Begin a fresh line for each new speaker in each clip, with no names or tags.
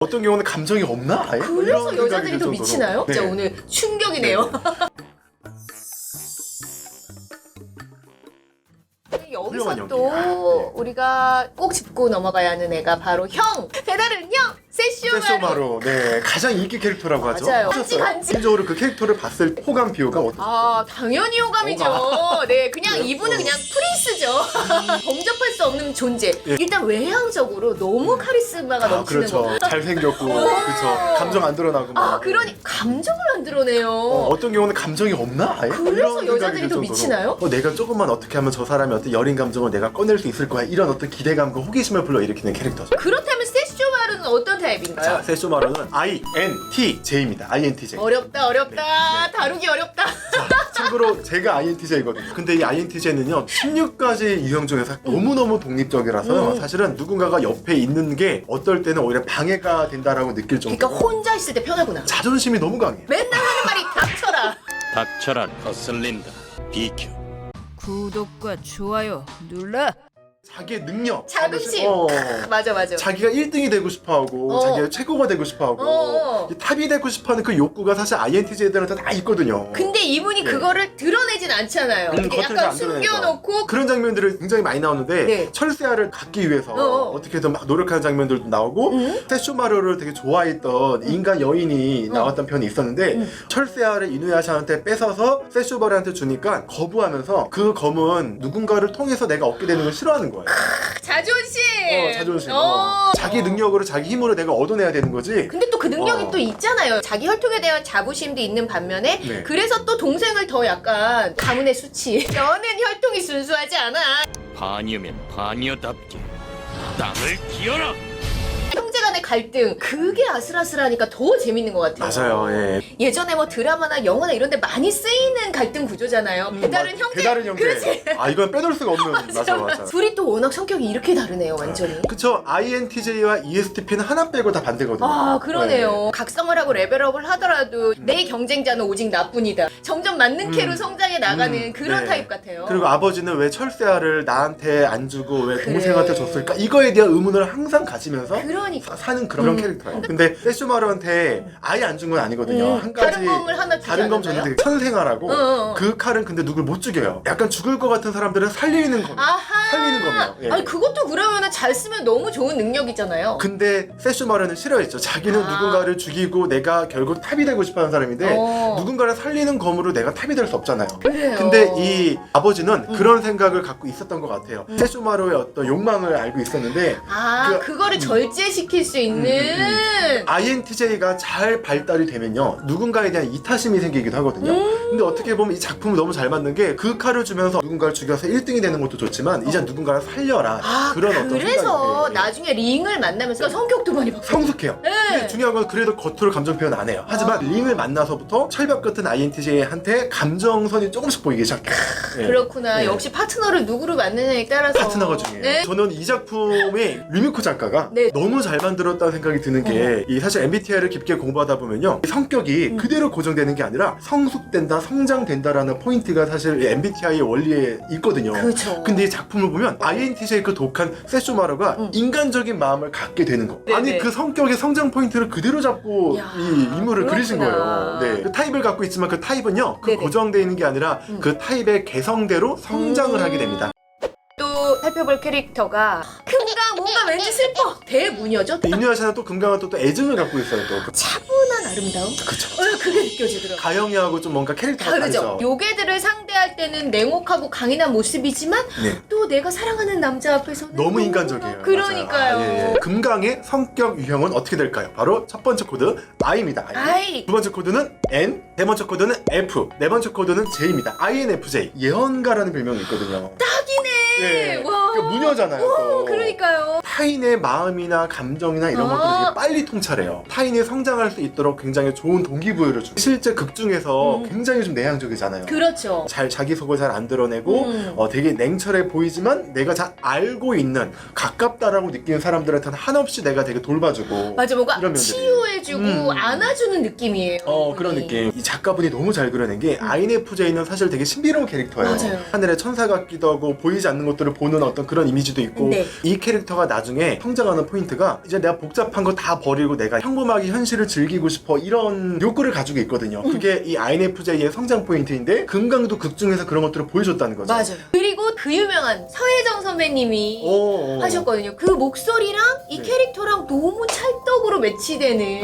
어떤 경우는 감정이 없나? 아예?
그래서
이런
여자들이
생각이
더
들
미치나요?
정도로.
진짜
네.
오늘 충격이네요. 여기서
훌륭한
또
연기야. 네.
우리가 꼭 짚고 넘어가야 하는 애가 바로 형! 배달은 형! 세쇼마루!
세쇼마루, 네, 가장 인기 캐릭터라고 하죠.
맞아요.
보셨어요?
간지.
개인적으로 그 캐릭터를 봤을 때 호감 비호가 어떠세요?
아, 당연히 호감이죠. 네, 그냥 이분은 그냥 프린스죠. 범접할 수 없는 존재.
예.
일단 외향적으로 너무 카리스마가 넘치는
그렇죠.
거.
잘생겼고, 그렇죠. 감정 안 드러나고. 막.
아, 그러니 감정을 안 드러내요.
어떤 경우는 감정이 없나? 아예?
그래서
이런 생각이
여자들이
들
더
정도로.
미치나요?
내가 조금만 어떻게 하면 저 사람의 어떤 여린 감정을 내가 꺼낼 수 있을 거야. 이런 어떤 기대감과 호기심을 불러일으키는 캐릭터죠.
그렇다면 세쇼마루는 어떤 타입인가요?
자, 세쇼마루는 INTJ입니다. INTJ.
어렵다.
네.
다루기 어렵다.
참고로 제가 INTJ거든요. 근데 이 INTJ는요 16가지 유형 중에서 너무너무 독립적이라서 사실은 누군가가 옆에 있는 게 어떨 때는 오히려 방해가 된다라고 느낄 정도로
그러니까 혼자 있을 때 편하구나.
자존심이 너무 강해요.
맨날 하는 말이 닥쳐라.
닥쳐라 거슬린다 비켜.
구독과 좋아요 눌러.
자기의 능력,
자긍심. 맞아.
자기가 1등이 되고 싶어하고 자기가 최고가 되고 싶어하고 이 탑이 되고 싶어하는 그 욕구가 사실 INTJ들한테 다 있거든요.
근데 이분이
네.
그거를 드러내진 않잖아요. 이렇게
겉을
약간
안 드러내죠.
숨겨놓고
그런 장면들이 굉장히 많이 나오는데
네.
철새알을 갖기 위해서 어떻게든 막 노력하는 장면들도 나오고 세쇼마루를 되게 좋아했던 인간 여인이 나왔던 편이 있었는데 철새알을 이누야샤한테 뺏어서 세쇼마루한테 주니까 거부하면서 그 검은 누군가를 통해서 내가 얻게 되는 걸 싫어하는 거예요.
자존심.
자존심.
어.
자기 능력으로 자기 힘으로 내가 얻어내야 되는 거지.
근데 또 그 능력이
어.
또 있잖아요. 자기 혈통에 대한 자부심도 있는 반면에
네.
그래서 또 동생을 더 약간 가문의 수치. 너는 혈통이 순수하지 않아.
반이면 반이여답게 땅을 기어라.
형제간의 갈등 그게 아슬아슬하니까 더 재밌는 것 같아요.
맞아요. 예.
예전에 뭐 드라마나 영화나 이런 데 많이 쓰이는 갈등 구조잖아요. 배다른 형제.
배다른 형제.
그렇지.
아 이건 빼놓을 수가 없는. 맞아.
둘이 또 워낙 성격이 이렇게 다르네요, 완전히.
그쵸. INTJ와 ESTP는 하나 빼고 다 반대거든요.
아, 그러네요. 각성을 하고 레벨업을 하더라도 내 경쟁자는 오직 나뿐이다. 점점 맞는 캐로 성장해 나가는 그런
네.
타입 같아요.
그리고 아버지는 왜 철새알을 나한테 안 주고 왜
그래.
동생한테 줬을까? 이거에 대한 의문을 항상 가지면서
그러니까.
사는 그런 캐릭터예요. 근데 세쇼마루한테 아예 안 준 건 아니거든요. 한 가지
다른 검을 하나 주지
다른 검
않았나요?
줬는데 천생아라고
어.
그 칼은 근데 누굴 못 죽여요. 약간 죽을 것 같은 사람들은 살리는 검.
아하.
살리는 검이에요. 예.
아니 그것도 그러면은 잘 쓰면 너무 좋은 능력이잖아요.
근데 세쇼마루는 싫어했죠. 자기는 누군가를 죽이고 내가 결국 탑이 되고 싶어하는 사람인데 누군가를 살리는 검으로 내가 탑이 될 수 없잖아요.
그래요.
근데 이 아버지는 그런 생각을 갖고 있었던 것 같아요. 세쇼마루의 어떤 욕망을 알고 있었는데
아, 그거를 절제시킬 수 있는.
INTJ가 잘 발달이 되면요 누군가에 대한 이타심이 생기기도 하거든요. 근데 어떻게 보면 이 작품을 너무 잘 만든 게 그 칼을 주면서 누군가를 죽여서 1등이 되는 것도 좋지만 이제 누군가를 살려라
아,
그런 어떤
그래서
생각이
나중에 링을 만나면서 성격도 많이 바뀌고.
성숙해요.
네.
근데 중요한 건 그래도 겉으로 감정 표현 안 해요. 하지만 링을 만나서부터 철벽 같은 INTJ한테 감정선이 조금씩 보이기 시작해요. 예.
그렇구나.
네.
역시 파트너를 누구로 만드느냐에 따라서.
파트너가 중요해요.
네.
저는 이 작품이 유미코 작가가
네.
너무 잘 만들었다는 생각이 드는 게 이 사실 MBTI를 깊게 공부하다 보면요 이 성격이 그대로 고정되는 게 아니라 성숙된다, 성장된다라는 포인트가 사실 이 MBTI의 원리에 있거든요.
그렇죠.
근데 이 작품을 보면 INTJ 그 독한 세쇼마루가 인간적인 마음을 갖게 되는 거.
네네.
아니 그 성격의 성장 포인트를 그대로 잡고
야,
이 인물을 그리신
그렇구나.
거예요. 네. 그 타입을 갖고 있지만 그 타입은요 그
네네.
고정되어 있는 게 아니라 그 타입의 개성대로 성장을 하게 됩니다.
또 살펴볼 캐릭터가 금강 뭔가 왠지 슬퍼. 대무녀죠.
이누야샤는 또 금강은 또 애증을 갖고 있어요. 또
차분한 아름다움.
그쵸.
그게 느껴지더라고요.
가영이하고 좀 뭔가 캐릭터가
다르죠.
다르죠.
요괴들을 상대할 때는 냉혹하고 강인한 모습이지만
네.
또 내가 사랑하는 남자 앞에서는
너무 인간적이에요.
그러니까요.
맞아요. 아, 예. 금강의 성격 유형은 어떻게 될까요? 바로 첫 번째 코드 I입니다.
I.
두 번째 코드는 N, 세 번째 코드는 F, 네 번째 코드는 J입니다. INFJ 예언가라는 별명이 있거든요.
딱이네.
예.
와.
그러니까 무녀잖아요. 또.
그러니까요.
타인의 마음이나 감정이나 이런 것들을 되게 빨리 통찰해요. 타인이 성장할 수 있도록 굉장히 좋은 동기부여를 주고 실제 극 중에서 굉장히 좀 내향적이잖아요.
그렇죠.
자기 속을 잘 안 드러내고 되게 냉철해 보이지만 내가 잘 알고 있는 가깝다라고 느끼는 사람들한테는 한없이 내가 되게 돌봐주고
맞아, 뭔가
이런 면들이.
치유해 잘해주고 안아주는 느낌이에요.
그런
이분이.
느낌. 이 작가분이 너무 잘 그려낸 게 INFJ는 사실 되게 신비로운 캐릭터예요.
맞아요.
하늘의 천사 같기도 하고 보이지 않는 것들을 보는 어떤 그런 이미지도 있고
네.
이 캐릭터가 나중에 성장하는 포인트가 이제 내가 복잡한 거 다 버리고 내가 평범하게 현실을 즐기고 싶어 이런 욕구를 가지고 있거든요. 그게 이 INFJ의 성장 포인트인데 금강도 극 중에서 그런 것들을 보여줬다는 거죠.
맞아요. 그리고 그 유명한 서혜정 선배님이 하셨거든요. 그 목소리랑 이
네.
캐릭터랑 너무 찰떡으로 매치되는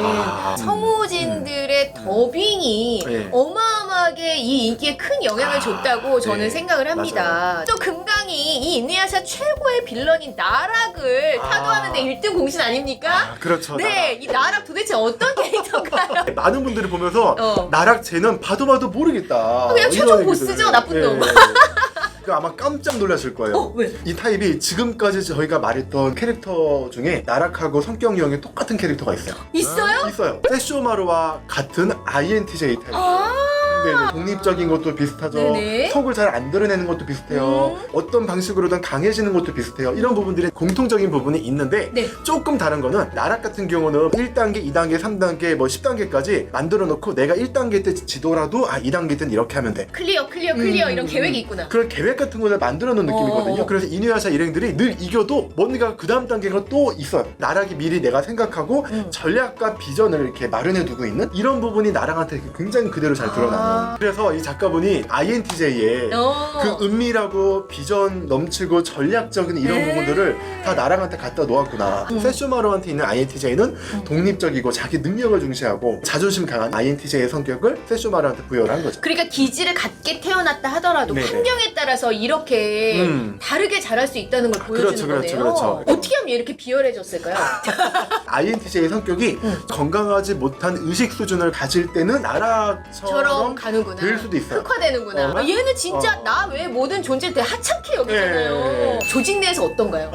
성우진들의 더빙이
네.
어마어마하게 이 인기에 큰 영향을 줬다고 저는
네.
생각을 합니다. 또 금강이 이 인누야샤 최고의 빌런인 나락을 타도하는데 1등 공신 아닙니까?
그렇죠.
네, 이 나락 도대체 어떤 캐릭터인가요?
많은 분들이 보면서 나락 쟤는 봐도 모르겠다.
그냥 최종
이런
보스죠,
얘기들을.
나쁜 놈.
그 아마 깜짝 놀라실 거예요.
왜?
이 타입이 지금까지 저희가 말했던 캐릭터 중에 나락하고 성격 유형이 똑같은 캐릭터가 있어요.
있어요?
있어요. 세쇼마루와 같은 INTJ 타입. 네네. 독립적인 것도 비슷하죠.
네네.
속을 잘 안 드러내는 것도 비슷해요. 어떤 방식으로든 강해지는 것도 비슷해요. 이런 부분들이 공통적인 부분이 있는데
네.
조금 다른 거는 나락 같은 경우는 1단계, 2단계, 3단계, 뭐 10단계까지 만들어 놓고 내가 1단계 때 지더라도 2단계 때는 이렇게 하면 돼.
클리어 이런 계획이 있구나.
그런 계획 같은 거를 만들어 놓은 느낌이거든요. 그래서 이누야샤 일행들이 늘 이겨도 뭔가 그 다음 단계가 또 있어요. 나락이 미리 내가 생각하고 전략과 비전을 이렇게 마련해 두고 있는 이런 부분이 나락한테 굉장히 그대로 잘 드러나는. 그래서 이 작가분이 INTJ의 그 은밀하고 비전 넘치고 전략적인 이런 부분들을 다 나락한테 갖다 놓았구나. 세쇼마루한테 있는 INTJ는 독립적이고 자기 능력을 중시하고 자존심 강한 INTJ의 성격을 세쇼마루한테 부여를 한 거죠.
그러니까 기질을 갖게 태어났다 하더라도
네네.
환경에 따라서 이렇게 다르게 자랄 수 있다는 걸 보여주는 거네요.
그렇죠.
어떻게 하면 이렇게 비열해졌을까요?
INTJ의 성격이 건강하지 못한 의식 수준을 가질 때는 나락처럼
저럼 가는구나.
될 수도 있어요.
흑화되는구나. 얘는 진짜 나 외에 모든 존재를 되게 하찮게 여기잖아요.
네.
조직 내에서 어떤가요?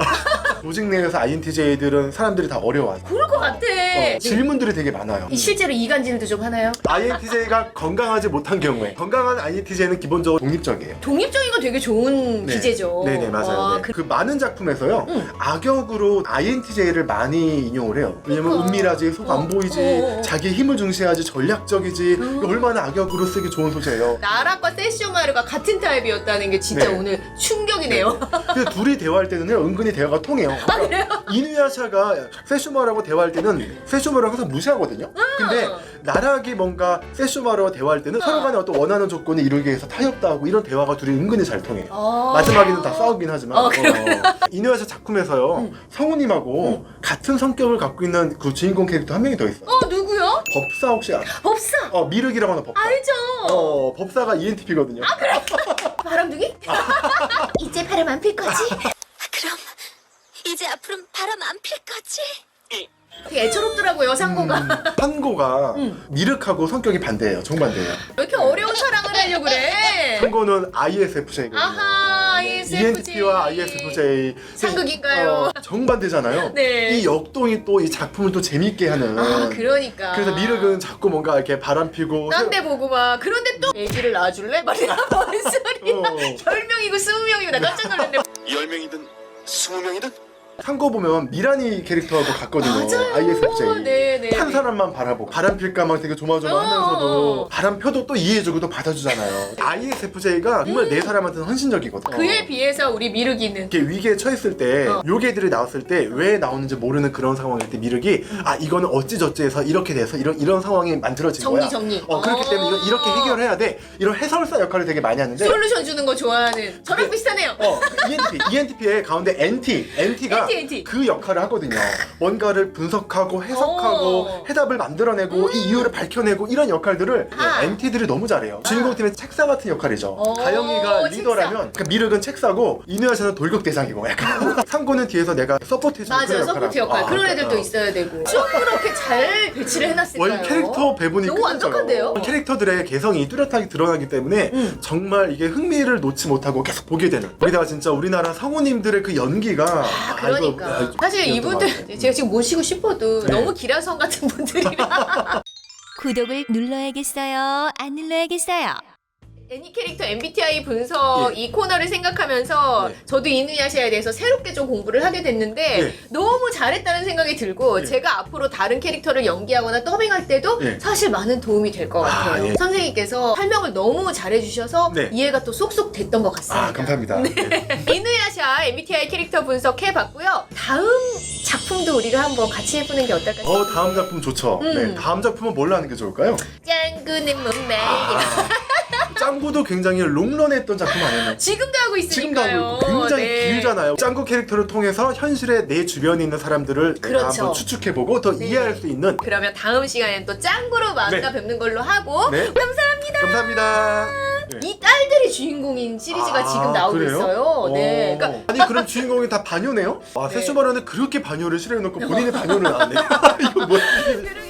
조직 내에서 INTJ들은 사람들이 다 어려워하죠.
그럴 것 같아.
질문들이 되게 많아요.
실제로 이간질도 좀 하나요?
INTJ가 건강하지 못한 경우에 건강한 INTJ는 기본적으로 독립적이에요.
독립적인 거 되게 좋은
네.
기제죠.
네네 맞아요. 네. 그 많은 작품에서요 악역으로 INTJ를 많이 인용을 해요. 왜냐면
그러니까.
은밀하지, 속 안 보이지, 자기 힘을 중시하지, 전략적이지. 얼마나 악역으로 쓰기 좋은 소재예요.
나락과 세쇼마루가 같은 타입이었다는 게 진짜
네.
오늘 충격이네요.
근데 둘이 대화할 때는요 은근히 대화가 통해요.
그래요?
이누야샤가 세쇼마루하고 대화할 때는 세쇼마루를 항상 무시하거든요. 근데 나락이 뭔가 세쇼마루와 대화할 때는 서로 간에 어떤 원하는 조건을 이루기 위해서 타협도 하고 이런 대화가 둘이 은근히 잘 통해요. 마지막에는 다 싸우긴 하지만 이누야샤 작품에서요 성우님하고 같은 성격을 갖고 있는 그 주인공 캐릭터 한 명이 더 있어요.
누구요?
법사 혹시 알아?
법사!
미륵이라고 하는 법사.
알죠?
법사가 ENTP거든요.
바람둥이? 이제 바람 안 필 거지?
그럼 이제 앞으로는 바람 안 필 거지?
되게 애처롭더라고요, 상고가.
상고가 미륵하고 성격이 반대예요. 정반대예요.
왜 이렇게 어려운 사랑을 하려고 그래?
상고는 ISFJ거든요.
아하, ISFJ.
ENTP와 ISFJ
상극인가요?
정반대잖아요.
네.
이 역동이 또 이 작품을 또 재밌게 하는.
그러니까.
그래서 미륵은 자꾸 뭔가 이렇게 바람 피고
딴 데 보고 막 그런데 또 애기를 낳아줄래? 말이야 뭔 소리야. 10명이고 20명이고 나 깜짝 놀랐네.
10명이든 20명이든
상고 보면 미라니 캐릭터하고 같거든요.
맞아요.
ISFJ.
네네.
탄 사람만 바라보고 바람 필까 막 되게 조마조마하면서도 바람 펴도 또 이해해주고 또 받아주잖아요. ISFJ가 정말 내 사람한테는 헌신적이거든.
그에 비해서 우리 미륵이는
이렇게 위기에 처했을 때 요괴들이 나왔을 때 왜 나오는지 모르는 그런 상황일 때 미륵이 이거는 어찌저찌 해서 이렇게 돼서 이런 상황이 만들어진 거야.
정리.
그렇기 때문에 이건 이렇게 해결해야 돼. 이런 해설사 역할을 되게 많이 하는데
솔루션 주는 거 좋아하는 저랑
그게-
비슷하네요.
ENTP의 가운데 NT가
NT.
그 역할을 하거든요. 뭔가를 분석하고 해석하고 해답을 만들어내고 이 이유를 밝혀내고 이런 역할들을 NT들이 너무 잘해요. 주인공 팀의 책사 같은 역할이죠. 가영이가 리더라면 그러니까 미륵은 책사고 이누야샤는 돌격대장이고 약간 상고는 뒤에서 내가 서포트해주는
맞아요,
그런
서포트 역할.
하고.
그런 애들도 있어야 되고. 좀 그렇게 잘 배치를 해놨을까요?
원 캐릭터 배분이
너무
끝내줘요.
완벽한데요?
캐릭터들의 개성이 뚜렷하게 드러나기 때문에 정말 이게 흥미를 놓지 못하고 계속 보게 되는. 거기다가 진짜 우리나라 성우님들의 그 연기가
그러니까. 사실 이분들 제가 지금 모시고 싶어도 너무 기라성 같은 분들이라.
구독을 눌러야겠어요? 안 눌러야겠어요?
애니 캐릭터 MBTI 분석
예.
이 코너를 생각하면서
네.
저도 이누야샤에 대해서 새롭게 좀 공부를 하게 됐는데
예.
너무 잘했다는 생각이 들고
예.
제가 앞으로 다른 캐릭터를 연기하거나 더빙할 때도
예.
사실 많은 도움이 될 것 같아요.
예.
선생님께서 설명을 너무 잘해주셔서
네.
이해가 또 쏙쏙 됐던 것 같습니다.
아, 감사합니다. 네.
이누야샤 MBTI 캐릭터 분석해봤고요. 다음 작품도 우리가 한번 같이 해보는 게 어떨까 싶어요.
다음 작품 좋죠. 네, 다음 작품은 뭘로 하는 게 좋을까요?
짱구는 몸매
짱구도 굉장히 롱런했던 작품 아니었나요?
지금도 하고
지금도
있으니까요.
하고 있고 굉장히
네.
길잖아요. 짱구 캐릭터를 통해서 현실의 내 주변에 있는 사람들을 내가
그렇죠.
한번 추측해보고 더
네.
이해할 수 있는.
그러면 다음 시간에는 또 짱구로 만나
네.
뵙는 걸로 하고
네.
감사합니다.
감사합니다. 네.
이 딸들이 주인공인 시리즈가 지금 나오고
그래요?
있어요. 네. 그러니까
아니 그럼 주인공이 다 반요네요? 와
네.
세슈마루는 그렇게 반요를 실현해놓고 본인의 반요를 안 해. 이거 뭐야?
그러게